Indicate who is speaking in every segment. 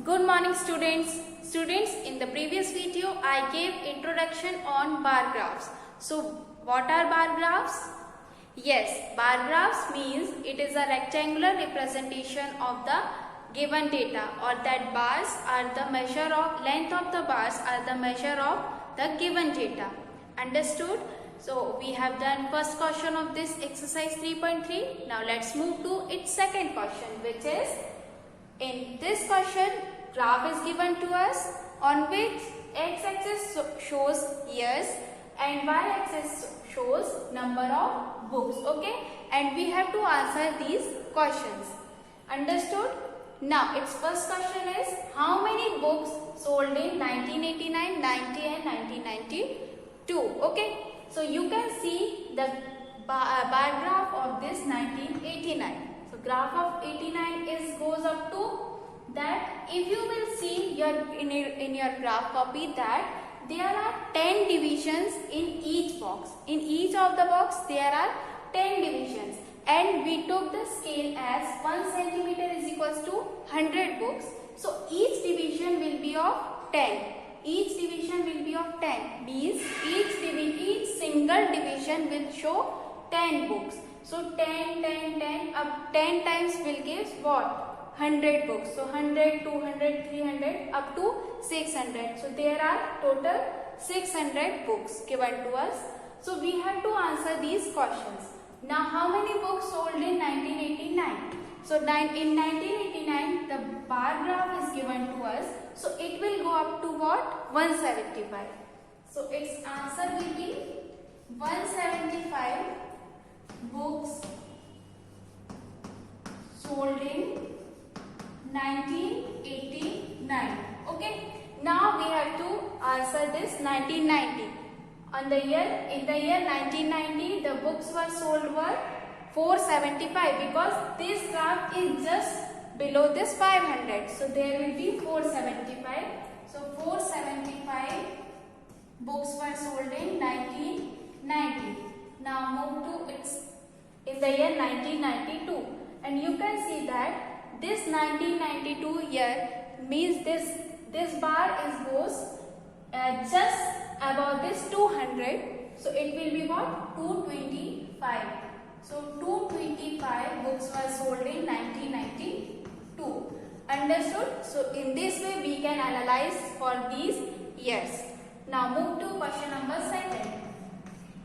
Speaker 1: Good morning students. Students, in the previous video I gave introduction on bar graphs. So what are bar graphs? Yes, bar graphs means it is a rectangular representation of the given data, or that bars are the measure of length of the bars are the measure of the given data. Understood? So we have done first question of this exercise 3.3. Now let's move to its second question, which is, in this question graph is given to us on which x-axis shows years and y-axis shows number of books. Okay, and we have to answer these questions. Understood? Now its first question is, how many books sold in 1989, 90 and 1992? Okay, so you can see the bar graph of this 1989. So graph of 89 goes up to that. If you will see in your graph copy that there are 10 divisions in each box. In each of the box there are 10 divisions, and we took the scale as 1 centimeter is equals to 100 books. So each division will be of 10. Each division will be of 10. Means each single division will show 10 books. So 10, 10, 10, up 10 times will give what? 100 books. So 100, 200, 300 up to 600. So there are total 600 books given to us. So we have to answer these questions. Now how many books sold in 1989? So in 1989 the bar graph is given to us. So it will go up to what? 175. So its answer will be 175 books sold in 1989. Okay. Now we have to answer this 1990. In the year 1990, the books were sold were 475, because this graph is just below this 500. So there will be 475. So 475 books were sold in 1990. Now move to its in the year 1992, and you can see that this 1992 year means this bar goes just above this 200. So it will be what? 225. So 225 books were sold in 1992. Understood? So in this way we can analyze for these years. Now move to question number 2.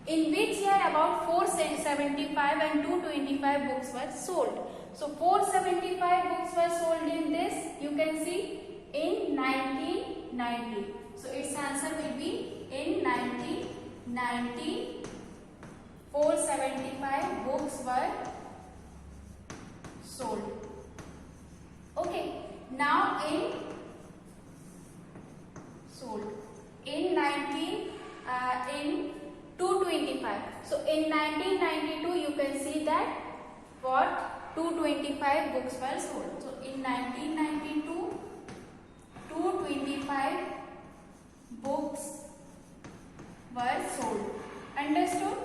Speaker 1: In which year about 475 and 225 books were sold? So 475 books were sold in this, you can see, in 1990. So its answer will be in 1990. 475 books were sold. Okay. Now in 225. So in 1992 you can see that what? 225 books were sold. So in 1992 225 books were sold. Understood?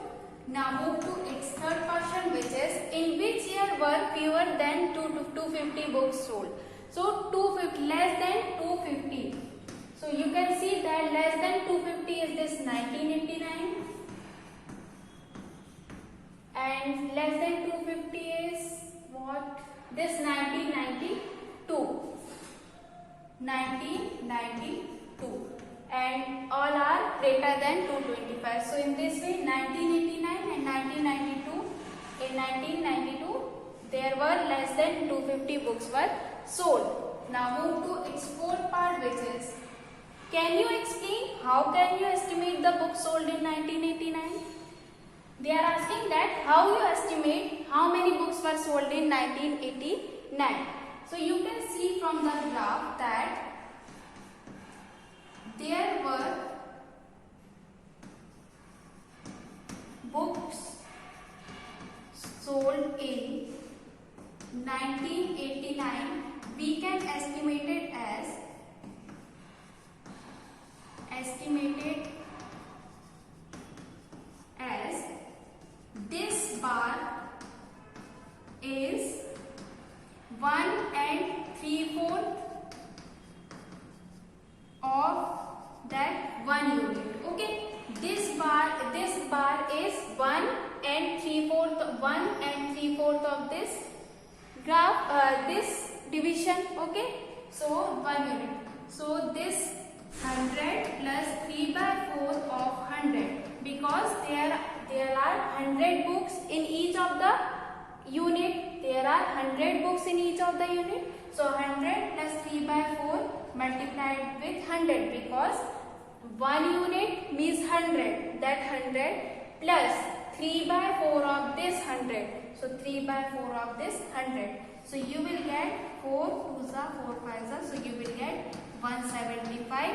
Speaker 1: Now move to its third question, which is, in which year were fewer than 250 books sold? So 250, less than 250. So you can see that less than 250 is this 1989, and less than 250 is what? This 1992. 1992. And all are greater than 225. So in this way 1989 and 1992, in 1992 there were less than 250 books were sold. Now move to its fourth part, which is, can you explain how can you estimate the books sold in 1989? They are asking that how you estimate how many books were sold in 1989. So you can see from the graph that there were books sold in 1989. We can estimate it as this bar is 1 and 3/4 1 and 3/4 of this graph, this division. Okay, so 1 unit. So this 100 plus 3/4 of 100, because there are 100 books in each of the unit. There are 100 books in each of the unit. So 100 plus 3/4 multiplied with 100, because 1 unit means 100. That 100 plus 3/4 of this 100. So 3/4 of this 100. So you will get 4 2s are 4 5s are. So you will get 175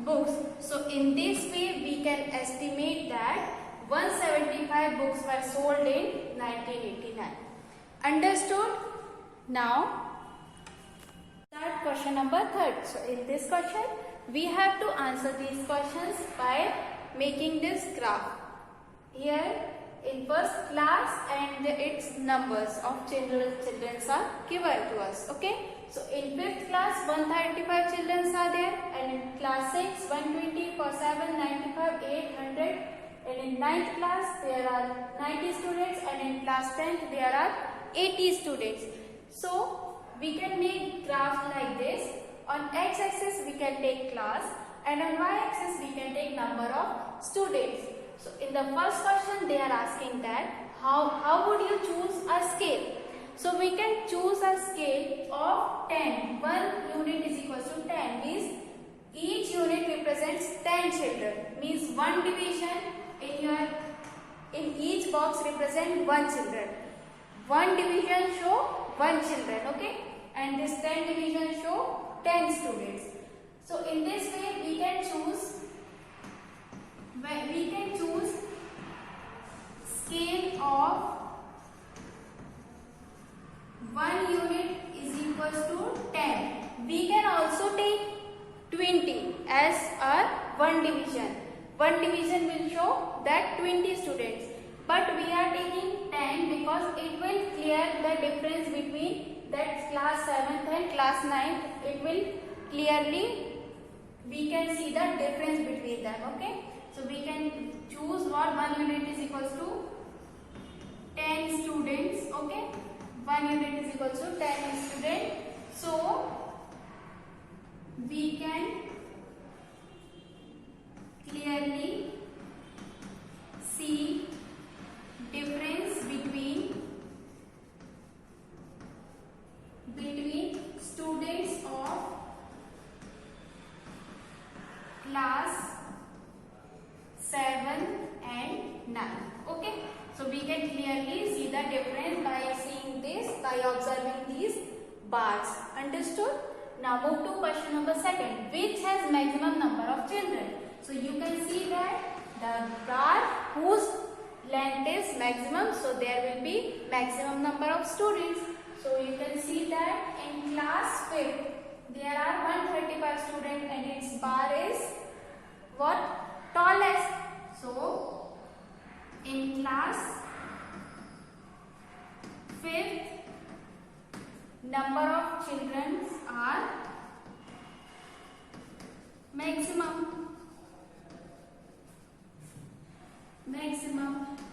Speaker 1: books. So in this way we can estimate that 175 books were sold in 1989. Understood? Now start question number 3rd. So in this question we have to answer these questions by making this graph. Here in first class and its numbers of children are given to us. Okay. So in 5th class 135 children are there, and in class 6 120, for 7 95, 800, and in 9th class there are 90 students, and in class 10th there are 80 students. So we can make graph like this. On x-axis we can take class, and on y-axis we can take number of students. So in the first question they are asking that how would you choose a scale? So we can choose a scale of 10. 1 unit is equal to 10, means each unit represents 10 children, means 1 division in each box represent 1 children. 1 division show 1 children, okay, and this 10 division show 10 students. So in this way we can choose scale of 1 unit is equals to 10. We can also take 20 as our 1 division. 1 division will show that 20 students, but we are taking 10 because it will clear the difference between that class 7th and class 9th. It will clearly, we can see the difference between them. Okay, so we can choose what 1 unit is equals to 10 students. Okay, 1 unit is equal to 10 students. So we can clearly see difference between students of class 7 and 9. Okay, so we can clearly see the difference by seeing this, by observing these bars. Understood? Now move to question number 2nd. Which has maximum number of children? So you can see that the bar whose length is maximum, so there will be maximum number of students. So you can see that in class 5th there are 135 students and its bar is what? Tallest. So in class 5th number of children are maximum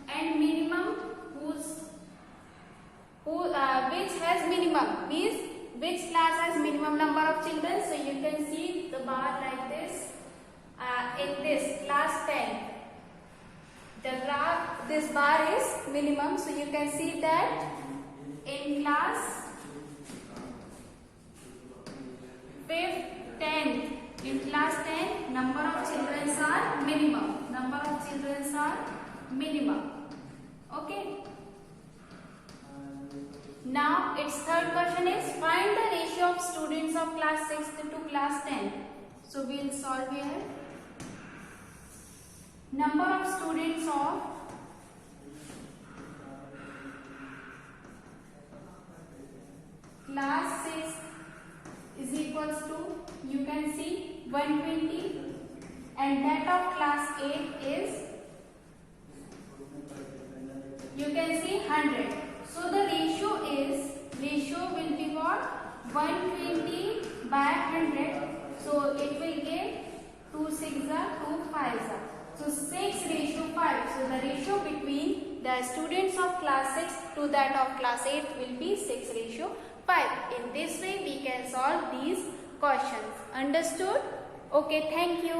Speaker 1: and minimum which has minimum, means which class has minimum number of children. So you can see the bar like this. In this class 10 this bar is minimum, so you can see that in class 5th 10th, in class 10 number of children are minimum. Okay, now its 3rd question is find the ratio of students of class 6th to class 10. So we will solve here. Number of students of class 6 is equals to, you can see 120, and that of class 8 is, you can see 100. So the ratio will be what? 120 by 100. So it will give 2 6 are 2 5 are. So 6 ratio 5. So the ratio between the students of class 6 to that of class 8 will be 6:5. In this way we can solve these questions. Understood? Okay, thank you.